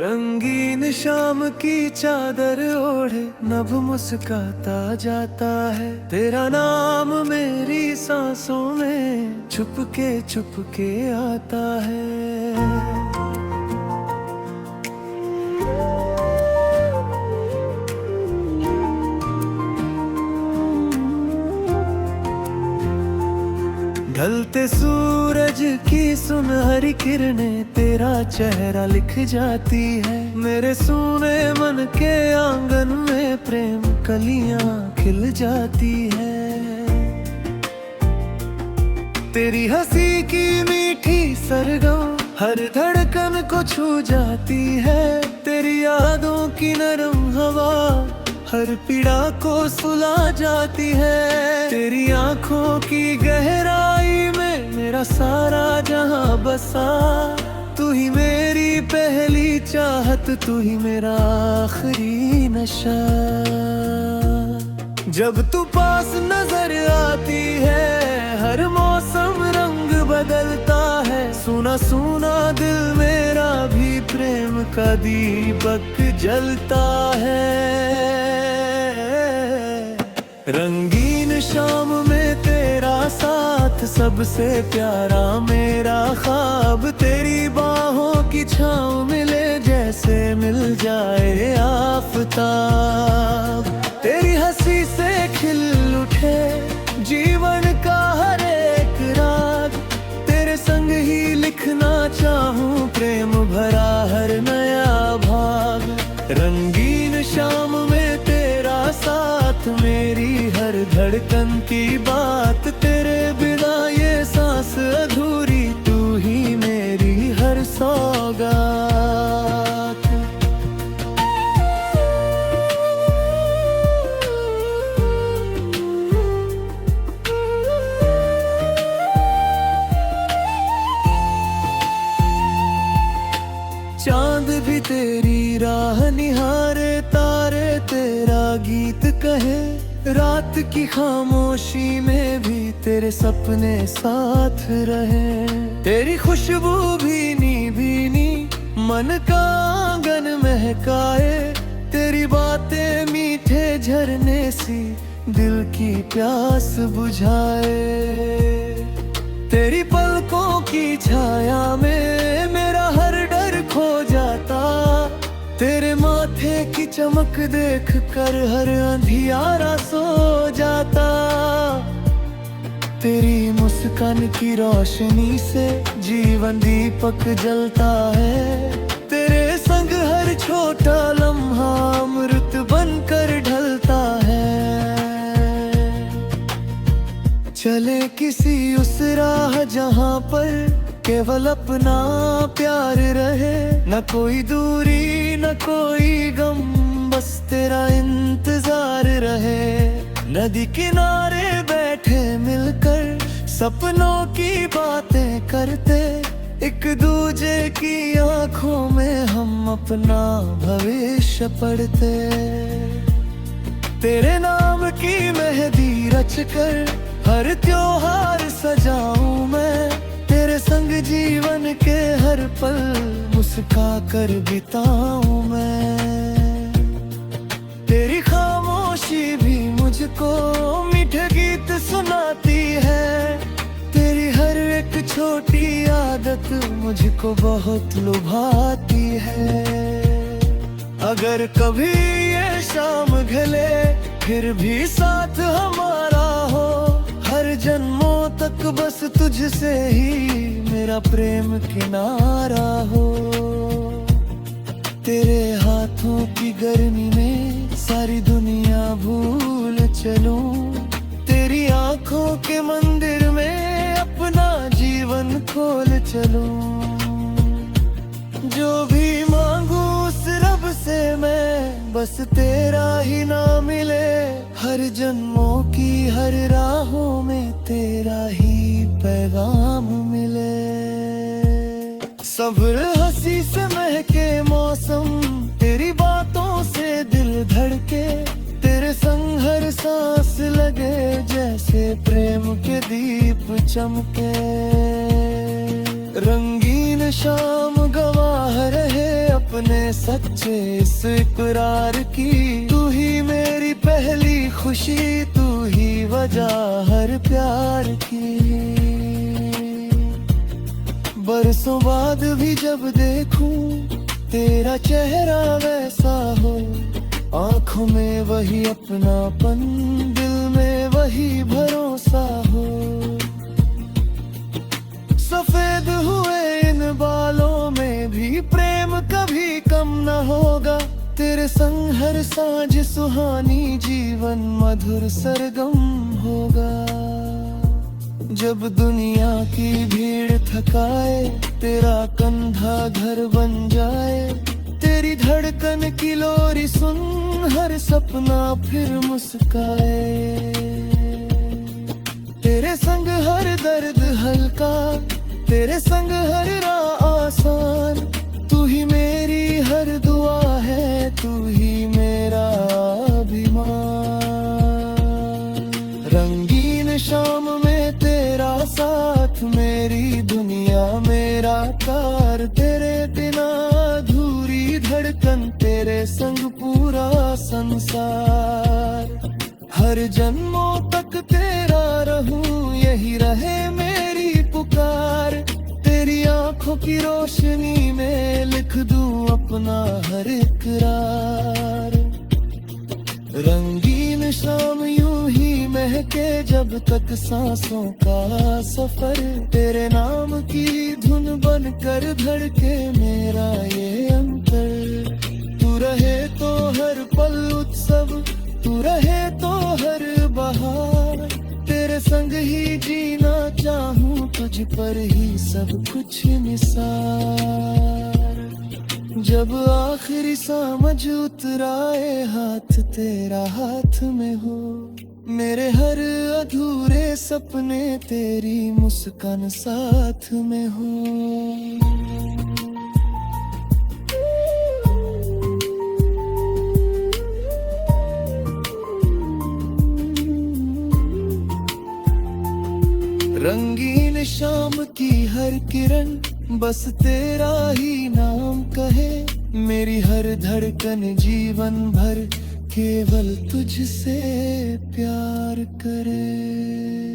रंगीन शाम की चादर ओढ़े नभ मुस्काता जाता है। तेरा नाम मेरी सांसों में छुपके आता है। ढलते सूरज की सुनहरी किरणें तेरा चेहरा लिख जाती है। मेरे सूने मन के आंगन में प्रेम कलियां खिल जाती है। तेरी हंसी की मीठी सरगम हर धड़कन को छू जाती है। तेरी यादों की नरम हवा हर पीड़ा को सुला जाती है। तेरी आंखों की गहराई में मेरा सारा जहां बसा। तू ही मेरी पहली चाहत, तू ही मेरा आखिरी नशा। जब तू पास नजर आती है हर मौसम रंग बदलता है। सुना सुना दिल मेरा भी प्रेम का दीपक जलता है। रंगीन शाम में तेरा साथ सबसे प्यारा मेरा ख्वाब। तेरी बाहों की छाँव मिले जैसे मिल जाए आफताब। तेरी हंसी से खिल उठे जीवन का हर एक राग। तेरे संग ही लिखना चाहूं प्रेम भरा हर नया भाग। रंगीन शाम में तेरा साथ मेरी हर धड़कन की बात। तेरे बिना ये सांस अधूरी, तू ही मेरी हर सौगात। चांद भी तेरी राह निहारे, तारे तेरा गीत कहे। रात की खामोशी में भी तेरे सपने साथ रहे। तेरी खुशबू भीनी भीनी मन का आंगन महकाए। तेरी बातें मीठे झरने सी दिल की प्यास बुझाए। तेरी पलकों की छाया में मेरा हर डर खो जाता। तेरे माथे की चमक देख कर हर अंधियारा सो जाता। तेरी मुस्कान की रोशनी से जीवन दीपक जलता है। तेरे संग हर छोटा लम्हा अमृत बनकर ढलता है। चले किसी उस राह जहां पर केवल अपना प्यार रहे। न कोई दूरी न कोई गम, बस तेरा इंतजार रहे। नदी किनारे बैठे मिलकर सपनों की बातें करते। एक दूजे की आंखों में हम अपना भविष्य पढ़ते। तेरे नाम की मेहंदी रचकर हर त्योहार सजाऊं मैं। तेरे संग जीवन के हर पल मुस्का कर बिताऊं मैं। तेरी खामोशी भी मुझको मीठे गीत सुनाती है। तेरी हर एक छोटी आदत मुझको बहुत लुभाती है। अगर कभी ये शाम ढले फिर भी साथ हमारा हो। हर जन्मों तक बस तुझसे ही मेरा प्रेम किनारा हो। तेरे हाथों की गर्मी में सारी दुनिया भूल चलूं। तेरी आंखों के मंदिर में अपना जीवन खोल चलूं। जो भी मांगू उस रब से मैं, बस तेरा ही नाम मिले। हर जन्मों की हर राहों में तेरा ही पैगाम मिले। सब्र हंसी से महके मौसम, तेरी बातों से दिल धड़के। तेरे संग हर सांस लगे जैसे प्रेम के दीप चमके। रंगीन शाम गवाह रहे अपने अपने सच्चे इस इकरार की। तू ही मेरी पहली खुशी, तू ही वजह हर प्यार की। बरसों बाद भी जब देखूं तेरा चेहरा वैसा हो, आंखों में वही अपनापन, दिल में वही भरोसा हो। सफेद हुए इन बालों में भी प्रेम कभी कम न होगा। तेरे संग हर सांझ सुहानी, जीवन मधुर सरगम होगा। जब दुनिया की भीड़ थकाए, तेरा कंधा घर बन जाए। तेरी धड़कन की लोरी सुन, हर सपना फिर मुस्काए। तेरे संग हर दर्द हल्का, तेरे संग हर राह आसान। तू ही मेरी हर दुआ है, तू ही मेरा अभिमान। रंगीन शाम में तेरा साथ, मेरी दुनिया मेरा कार। तेरे बिना अधूरी धड़कन, तेरे संग पूरा संसार। हर जन्मों तक तेरा रहूं, यही रहे मेरी पुकार। तेरी आंखों की रोशनी में लिख दूं अपना हर इकरार। रंगीन शाम यूं ही महके जब तक सांसों का सफर। तेरे नाम की धुन बनकर धड़के मेरा ये अंतर। तू रहे तो हर पल उत्सव, तू रहे तो हर बहार। तेरे संग ही जीना चाहूं, तुझ पर ही सब कुछ निसार। जब आखिरी समझ उतराए, हाथ तेरा हाथ में हो। मेरे हर अधूरे सपने तेरी मुस्कान साथ में हो। रंगीन शाम की हर किरण बस तेरा ही नाम कहे। मेरी हर धड़कन जीवन भर केवल तुझसे प्यार करे।